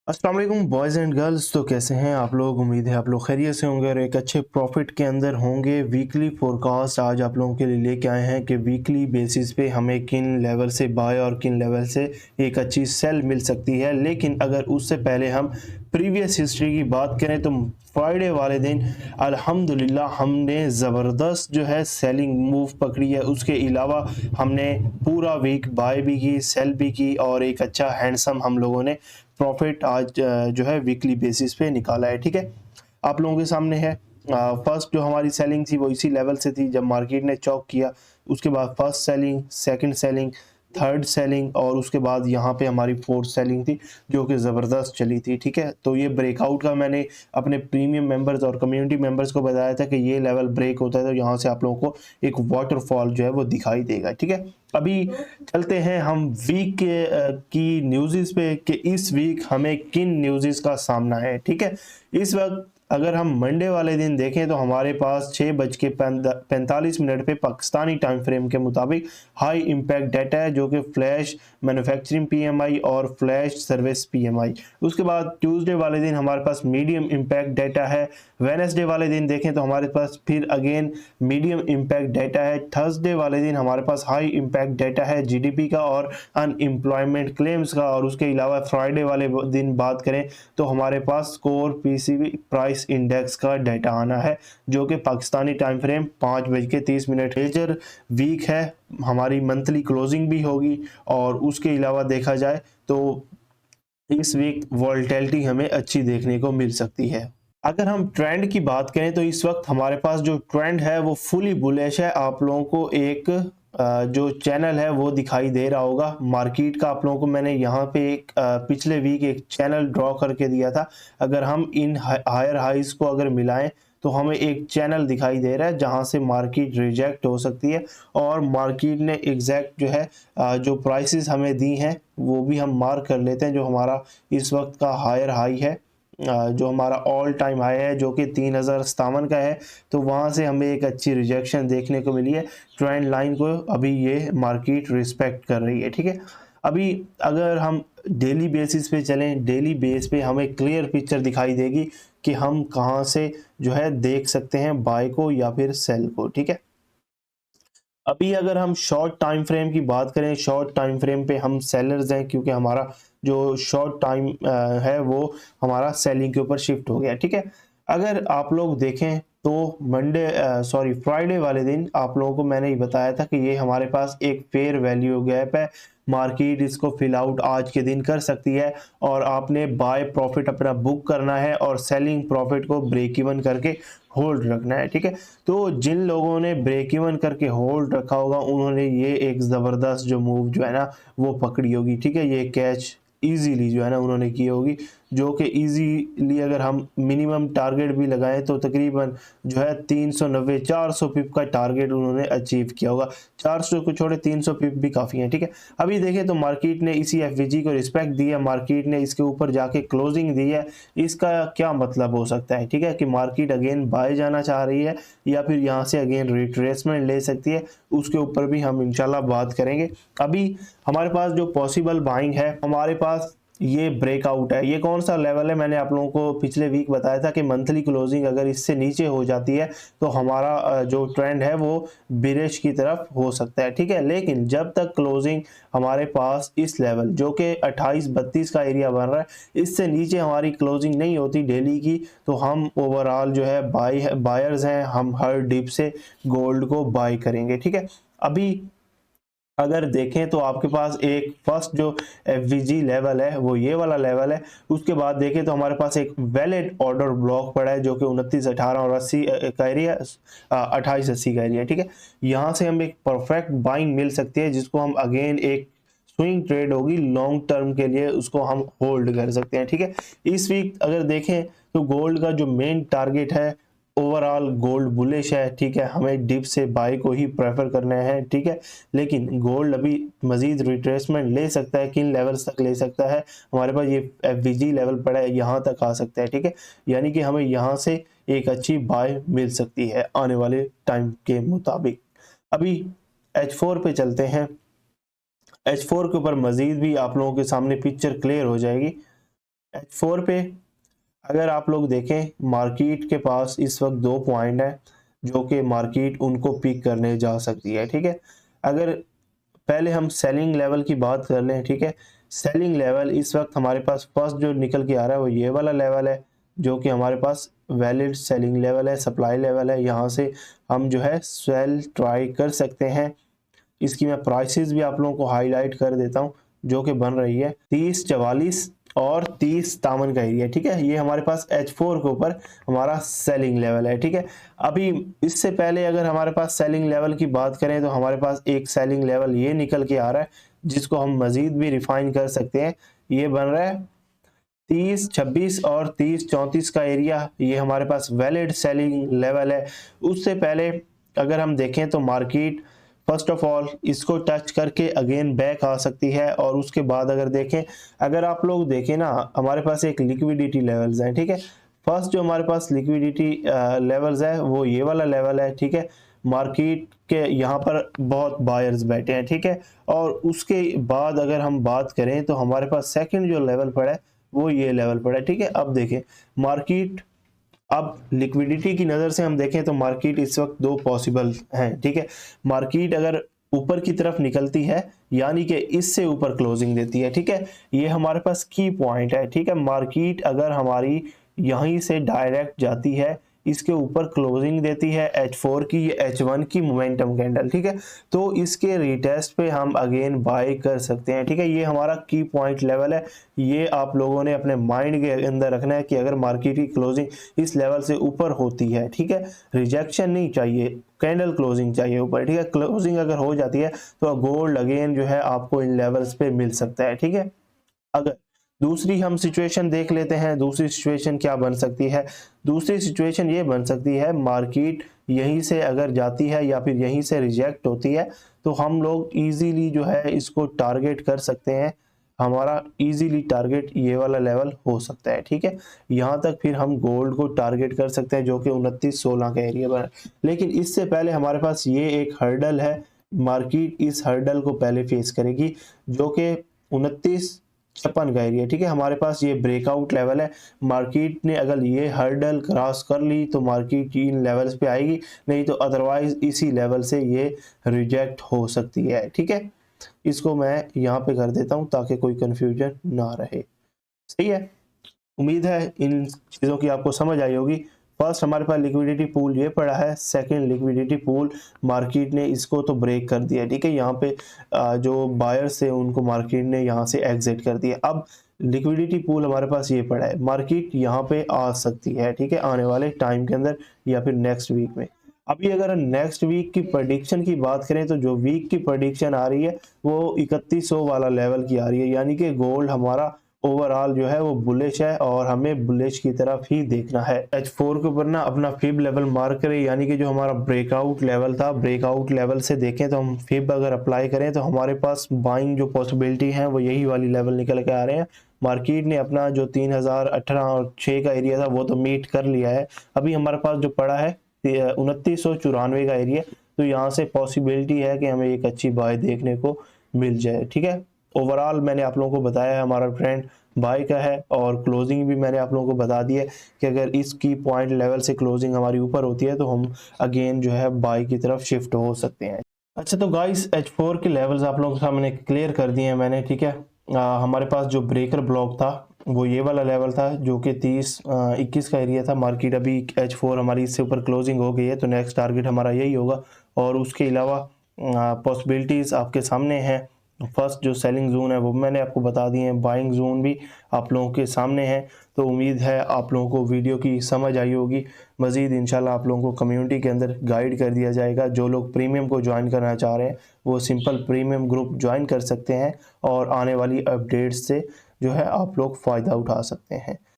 अस्सलाम वालेकुम boys and girls. तो कैसे हैं आप लोग? उम्मीद है आप लोग खैरियत से होंगे और एक अच्छे प्रॉफिट के अंदर होंगे। वीकली फोरकास्ट आज आप लोगों के लिए लेके आए हैं कि वीकली बेसिस पे हमें किन लेवल से बाय और किन लेवल से एक अच्छी सेल मिल सकती है। लेकिन अगर उससे पहले हम प्रीवियस हिस्ट्री की बात करें तो फ्राइडे वाले दिन अल्हम्दुलिल्लाह हमने ज़बरदस्त जो है सेलिंग मूव पकड़ी है। उसके अलावा हमने पूरा वीक बाय भी की, सेल भी की और एक अच्छा हैंडसम हम लोगों ने प्रॉफिट आज जो है वीकली बेसिस पे निकाला है। ठीक है, आप लोगों के सामने है। फर्स्ट जो हमारी सेलिंग थी वो इसी लेवल से थी जब मार्केट ने चौक किया। उसके बाद first selling, second selling, third selling और उसके बाद यहाँ पे हमारी फोर्थ सेलिंग थी जो कि ज़बरदस्त चली थी। ठीक है, तो ये ब्रेकआउट का मैंने अपने प्रीमियम मेंबर्स और कम्युनिटी मेंबर्स को बताया था कि ये लेवल ब्रेक होता है तो यहाँ से आप लोगों को एक वाटरफॉल जो है वो दिखाई देगा। ठीक है, अभी चलते हैं हम वीक के की न्यूज़ पे कि इस वीक हमें किन न्यूज़ का सामना है। ठीक है, इस वक्त अगर हम मंडे वाले दिन देखें तो हमारे पास 6:45 पे पाकिस्तानी टाइम फ्रेम के मुताबिक हाई इम्पैक्ट डाटा है जो कि फ्लैश मैन्युफैक्चरिंग पीएमआई और फ्लैश सर्विस पीएमआई। उसके बाद ट्यूसडे वाले दिन हमारे पास मीडियम इम्पैक्ट डाटा है। वेडनेसडे वाले दिन देखें तो हमारे पास फिर अगेन मीडियम इम्पैक्ट डाटा है। थर्सडे वाले दिन हमारे पास हाई इम्पैक्ट डाटा है जीडीपी का और अनएम्प्लॉयमेंट क्लेम्स का। और उसके अलावा फ्राइडे वाले दिन बात करें तो हमारे पास कोर पीसीबी प्राइस इंडेक्स का डाटा आना है जो कि Pakistani time frame 5:30 major week है। हमारी मंथली क्लोजिंग भी होगी और उसके अलावा देखा जाए तो इस वीक वॉलेटिलिटी हमें अच्छी देखने को मिल सकती है। अगर हम ट्रेंड की बात करें तो इस वक्त हमारे पास जो ट्रेंड है वो फुली बुलिश है। आप लोगों को एक जो चैनल है वो दिखाई दे रहा होगा मार्केट का। आप लोगों को मैंने यहाँ पे एक पिछले वीक एक चैनल ड्रॉ करके दिया था। अगर हम इन हायर हाइज को अगर मिलाएं तो हमें एक चैनल दिखाई दे रहा है जहां से मार्केट रिजेक्ट हो सकती है और मार्केट ने एग्जैक्ट जो है जो प्राइसेस हमें दी हैं वो भी हम मार्क कर लेते हैं। जो हमारा इस वक्त का हायर हाई है, जो हमारा ऑल टाइम हाई है जो कि 3057 का है, तो वहाँ से हमें एक अच्छी रिजेक्शन देखने को मिली है। ट्रेंड लाइन को अभी ये मार्केट रिस्पेक्ट कर रही है। ठीक है, अभी अगर हम डेली बेसिस पे चलें, डेली बेस पे हमें क्लियर पिक्चर दिखाई देगी कि हम कहाँ से जो है देख सकते हैं बाय को या फिर सेल को। ठीक है, अभी अगर हम शॉर्ट टाइम फ्रेम की बात करें, शॉर्ट टाइम फ्रेम पे हम सेलर्स हैं क्योंकि हमारा जो शॉर्ट टाइम है वो हमारा सेलिंग के ऊपर शिफ्ट हो गया। ठीक है, अगर आप लोग देखें तो फ्राइडे वाले दिन आप लोगों को मैंने ये बताया था कि ये हमारे पास एक फेयर वैल्यू गैप है। मार्केट इसको फिल आउट आज के दिन कर सकती है और आपने बाय प्रॉफिट अपना बुक करना है और सेलिंग प्रॉफिट को ब्रेक इवन करके होल्ड रखना है। ठीक है, तो जिन लोगों ने ब्रेक इवन करके होल्ड रखा होगा उन्होंने ये एक ज़बरदस्त जो मूव जो है ना वो पकड़ी होगी। ठीक है, ये कैच इजीली जो है ना उन्होंने की होगी जो कि इजीली अगर हम मिनिमम टारगेट भी लगाएं तो तकरीबन जो है 390 400 पिप का टारगेट उन्होंने अचीव किया होगा। 400 को छोड़े 300 पिप भी काफ़ी है। ठीक है, अभी देखें तो मार्केट ने इसी एफवीजी को रिस्पेक्ट दी है, मार्केट ने इसके ऊपर जाके क्लोजिंग दी है। इसका क्या मतलब हो सकता है? ठीक है, कि मार्केट अगेन बाय जाना चाह रही है या फिर यहाँ से अगेन रिट्रेसमेंट ले सकती है, उसके ऊपर भी हम इंशाल्लाह बात करेंगे। अभी हमारे पास जो पॉसिबल बाइंग है, हमारे पास ये ब्रेकआउट है। ये कौन सा लेवल है? मैंने आप लोगों को पिछले वीक बताया था कि मंथली क्लोजिंग अगर इससे नीचे हो जाती है तो हमारा जो ट्रेंड है वो बिरिश की तरफ हो सकता है। ठीक है, लेकिन जब तक क्लोजिंग हमारे पास इस लेवल जो कि 28-32 का एरिया बन रहा है इससे नीचे हमारी क्लोजिंग नहीं होती डेली की, तो हम ओवरऑल जो है बायर्स हैं, हम हर डिप से गोल्ड को बाय करेंगे। ठीक है, अभी अगर देखें तो आपके पास एक फर्स्ट जो एफवीजी लेवल है वो ये वाला लेवल है। उसके बाद देखें तो हमारे पास एक वैलिड ऑर्डर ब्लॉक पड़ा है जो कि 29, 18 और 80 का एरिया, 28, 80 का एरिया। ठीक है, यहाँ से हम एक परफेक्ट बाइंग मिल सकती है जिसको हम अगेन एक स्विंग ट्रेड होगी लॉन्ग टर्म के लिए, उसको हम होल्ड कर सकते हैं। ठीक है, इस वीक अगर देखें तो गोल्ड का जो मेन टारगेट है, ओवरऑल गोल्ड बुलिश है। ठीक है, हमें डिप से बाय को ही प्रेफर करना है। ठीक है, लेकिन गोल्ड अभी मजीद रिट्रेसमेंट ले सकता है। किन लेवल्स तक ले सकता है? हमारे पास ये एफवीजी लेवल पड़ा है, यहाँ तक आ सकता है। ठीक है, यानी कि हमें यहाँ से एक अच्छी बाय मिल सकती है आने वाले टाइम के मुताबिक। अभी H4 पे चलते हैं। H4 के ऊपर मजीद भी आप लोगों के सामने पिक्चर क्लियर हो जाएगी। H4 पे अगर आप लोग देखें, मार्केट के पास इस वक्त 2 पॉइंट है जो कि मार्केट उनको पिक करने जा सकती है, ठीक है। अगर पहले हम सेलिंग लेवल की बात कर लें, ठीक है। सेलिंग लेवल इस वक्त हमारे पास फर्स्ट जो निकल के आ रहा है वो ये वाला लेवल है, जो कि हमारे पास वैलिड सेलिंग लेवल है, सप्लाई लेवल है। यहाँ से हम जो है सेल ट्राई कर सकते हैं। इसकी मैं प्राइसेस भी आप लोगों को हाईलाइट कर देता हूँ, जो कि बन रही है 3044 और 30 का एरिया, ठीक है। ये हमारे पास H4 के ऊपर हमारा सेलिंग लेवल है, ठीक है। अभी इससे पहले अगर हमारे पास सेलिंग लेवल की बात करें तो हमारे पास एक सेलिंग लेवल ये निकल के आ रहा है, जिसको हम मजीद भी रिफाइन कर सकते हैं। ये बन रहा है 3026 और 3034 का एरिया, ये हमारे पास वैलिड सेलिंग लेवल है। उससे पहले अगर हम देखें तो मार्केट फर्स्ट ऑफ ऑल इसको टच करके अगेन बैक आ सकती है, और उसके बाद अगर देखें, अगर आप लोग देखें ना, हमारे पास एक लिक्विडिटी लेवल्स हैं, ठीक है। फर्स्ट जो हमारे पास लिक्विडिटी लेवल्स है वो ये वाला लेवल है, ठीक है। मार्केट के यहाँ पर बहुत बायर्स बैठे हैं, ठीक है। और उसके बाद अगर हम बात करें तो हमारे पास सेकंड जो लेवल पड़ा है वो ये लेवल पड़ा है, ठीक है। अब देखें मार्केट, अब लिक्विडिटी की नज़र से हम देखें तो मार्केट इस वक्त 2 पॉसिबल हैं, ठीक है। मार्केट अगर ऊपर की तरफ निकलती है यानी कि इससे ऊपर क्लोजिंग देती है, ठीक है। ये हमारे पास की पॉइंट है, ठीक है। मार्केट अगर हमारी यहीं से डायरेक्ट जाती है, इसके ऊपर क्लोजिंग देती है H4 की, ये H1 की मोमेंटम कैंडल, ठीक है। तो इसके रिटेस्ट पे हम अगेन बाय कर सकते हैं, ठीक है। ये हमारा की पॉइंट लेवल है। ये आप लोगों ने अपने माइंड के अंदर रखना है कि अगर मार्केट की क्लोजिंग इस लेवल से ऊपर होती है, ठीक है, रिजेक्शन नहीं चाहिए, कैंडल क्लोजिंग चाहिए ऊपर, ठीक है। क्लोजिंग अगर हो जाती है तो गोल्ड अगेन जो है आपको इन लेवल्स पे मिल सकता है, ठीक है। अगर दूसरी हम सिचुएशन देख लेते हैं, दूसरी सिचुएशन क्या बन सकती है। दूसरी सिचुएशन ये बन सकती है, मार्केट यहीं से अगर जाती है या फिर यहीं से रिजेक्ट होती है तो हम लोग इजीली जो है इसको टारगेट कर सकते हैं। हमारा इजीली टारगेट ये वाला लेवल हो सकता है, ठीक है। यहाँ तक फिर हम गोल्ड को टारगेट कर सकते हैं जो कि 2916 का एरिया बना। लेकिन इससे पहले हमारे पास ये एक हर्डल है, मार्केट इस हर्डल को पहले फेस करेगी, जो कि 2956 का एरिया, ठीक है। हमारे पास ये ब्रेकआउट लेवल है। मार्केट ने अगर ये हर्डल क्रॉस कर ली तो मार्केट इन लेवल्स पे आएगी, नहीं तो अदरवाइज इसी लेवल से ये रिजेक्ट हो सकती है, ठीक है। इसको मैं यहाँ पे कर देता हूँ ताकि कोई कंफ्यूजन ना रहे, सही है। उम्मीद है इन चीज़ों की आपको समझ आई होगी। फर्स्ट हमारे पास लिक्विडिटी पूल ये पड़ा है, सेकंड लिक्विडिटी पूल मार्केट ने इसको तो ब्रेक कर दिया, ठीक है। यहाँ पे जो बायर्स थे उनको मार्केट ने यहाँ से एग्जिट कर दिया। अब लिक्विडिटी पूल हमारे पास ये पड़ा है, मार्केट यहाँ पे आ सकती है, ठीक है, आने वाले टाइम के अंदर या फिर नेक्स्ट वीक में। अभी अगर नेक्स्ट वीक की प्रेडिक्शन की बात करें तो जो वीक की प्रेडिक्शन आ रही है वो 3100 वाला लेवल की आ रही है, यानी कि गोल्ड हमारा ओवरऑल जो है वो बुलिश है और हमें बुलिश की तरफ ही देखना है। H4 के ऊपर ना अपना फिब लेवल मार्क करें, यानी कि जो हमारा ब्रेकआउट लेवल था, ब्रेकआउट लेवल से देखें तो हम फिब अगर अप्लाई करें तो हमारे पास बाइंग जो पॉसिबिलिटी है वो यही वाली लेवल निकल के आ रहे हैं। मार्केट ने अपना जो 3018 और 6 का एरिया था वो तो मीट कर लिया है। अभी हमारे पास जो पड़ा है 2994 का एरिया, तो यहाँ से पॉसिबिलिटी है कि हमें एक अच्छी बाय देखने को मिल जाए, ठीक है। ओवरऑल मैंने आप लोगों को बताया है हमारा ट्रेंड बाय का है, और क्लोजिंग भी मैंने आप लोगों को बता दी है कि अगर इस की पॉइंट लेवल से क्लोजिंग हमारी ऊपर होती है तो हम अगेन जो है बाय की तरफ शिफ्ट हो सकते हैं। अच्छा, तो गाइस H4 के लेवल्स आप लोगों के सामने क्लियर कर दिए हैं मैंने, ठीक है। हमारे पास जो ब्रेकर ब्लॉक था वो ये वाला लेवल था जो कि 3021 का एरिया था। मार्केट अभी H4 हमारी इससे ऊपर क्लोजिंग हो गई है तो नेक्स्ट टारगेट हमारा यही होगा। और उसके अलावा पॉसिबिलिटीज़ आपके सामने हैं। फर्स्ट जो सेलिंग जोन है वो मैंने आपको बता दिए हैं, बाइंग जोन भी आप लोगों के सामने है। तो उम्मीद है आप लोगों को वीडियो की समझ आई होगी। मज़ीद इंशाल्लाह आप लोगों को कम्युनिटी के अंदर गाइड कर दिया जाएगा। जो लोग प्रीमियम को ज्वाइन करना चाह रहे हैं वो सिंपल प्रीमियम ग्रुप ज्वाइन कर सकते हैं और आने वाली अपडेट्स से जो है आप लोग फ़ायदा उठा सकते हैं।